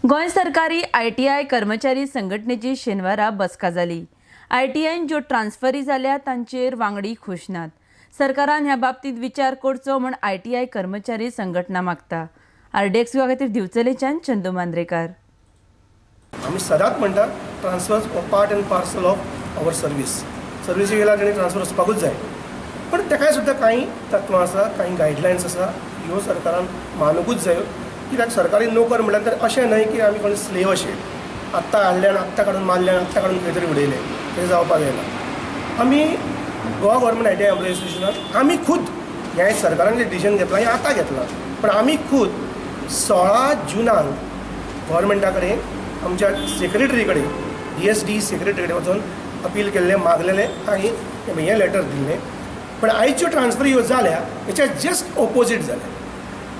गोंय सरकारी ITI कर्मचारी संघटनेची शेनवारा बसका जाली। ITIन ज्यो ट्रान्सफरी जाल्या तांचेर वांगडी खुश नात। सरकारान ह्या बाबतीत विचार करचो म्हण ITI कर्मचारी संघटना मागता। RDX खातीर दिवचलेच्यान चंदू मांद्रेकार। आम्ही सदांच म्हणटा transfers part and parcel of our सर्विसीक गेल्यार ताणी ट्रान्सफर वचपाकूच जाय, पण ताकाय सुद्दां कांय तत्वां आसा, कांय गायडलायन्स आसा, ह्यो सरकारान मानूकूच जायो। कित्याक सरकारी नोकर म्हटल्यार तर अशें न्हय की आमी कोण स्लेव अशें आत्तां हाडल्यान आत्तां काडून मारल्यान आत्तां काडून खंय तरी उडयलें, तें जावपाक जायना। आमी गोवा गव्हर्मेंट ITI एम्प्लॉई एसोसिएशनान आमी खूद हें सरकारान जें डिसिजन घेतलां हें आतां घेतलां, पण आमी खूद 16 जुनाक गव्हर्मेंटा कडेन आमच्या सेक्रेटरी कडेन DSD सेक्रेटरी कडेन वचून अपील केल्लें, मागलेलें आनी हें लेटर दिल्लें। पण आयच्यो ट्रान्सफरी ह्यो जाल्या हेच्या जस्ट ऑपोजीट जाल्या।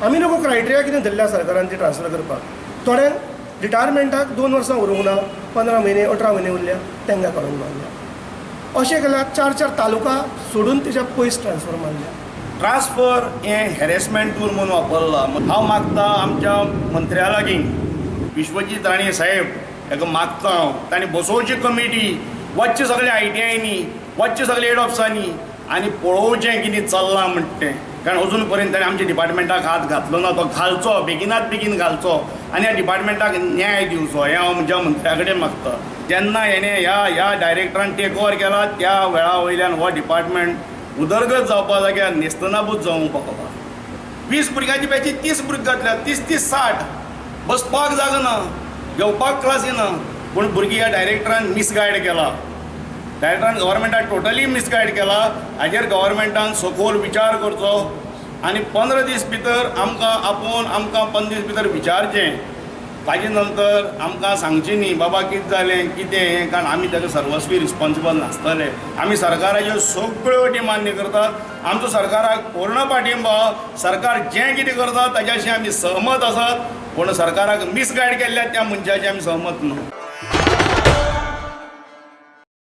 आमी नको क्रायटेरिया कितें धरल्या सरकारान ती ट्रान्सफर करपाक। थोड्यांक रिटायरमेंटाक 2 वर्सां उरूंक ना, 15 म्हयने 18 म्हयने उरल्या तांकां करूंक मारल्या। अशें केल्यार 4 तालुका सोडून तेच्या पयस ट्रान्सफर मारल्या। ट्रान्सफर हें हॅरेसमेंट टूल म्हणून वापरला। हांव मागता आमच्या मंत्र्या लागीं विश्वजीत राणे साहेब हाका मागता हांव, तांणी बसोवची कमिटी, वचचे सगळे ITIनी, वचचे सगळे हेड ऑफिसांनी आनी पळोवचें कितें चल्लां म्हणटा तें। कारण अजून पर्यंत ताणें आमच्या डिपार्टमेंटाक हात घातलो ना, तो घालचो, बेगिनात बेगीन घालचो आनी ह्या डिपार्टमेंटाक न्याय दिवचो, हें हांव म्हज्या मंत्र्या कडेन मागता। जेन्ना हेणें ह्या डायरेक्टरान टेक ओवर केला त्या वेळा वयल्यान हो डिपार्टमेंट उदरगत जावपा जाग्यार नेस्तनाबूत जावंक पावता। 20 भुरग्यांची बॅची 30 भुरगीं घातल्या, 30 60 बसपाक जागो ना, घेवपाक क्लासी ना, पूण भुरगीं ह्या डायरेक्टरान मिसगायड केला। डायरेक्टरान गव्हर्मेंटाक टोटली मिसगायड केला। हाजेर गव्हर्मेंटान सखोल विचार करचो आनी 15 दीस भितर आमकां 15 दीस भितर विचारचें। ताजे नंतर आमकां सांगचें न्ही बाबा कितें जालें कितें हें, कारण आमी ताका सर्वस्वी रिस्पॉन्सिबल नासतले। आमी सरकाराच्यो सगळ्यो अटी मान्य करतात। आमचो सरकाराक पूर्ण पाठिंबा। सरकार जें कितें करता ताच्याशी आमी सहमत आसात, पूण सरकाराक मिसगायड केल्ल्या त्या मनशाची आमी सहमत न्हू।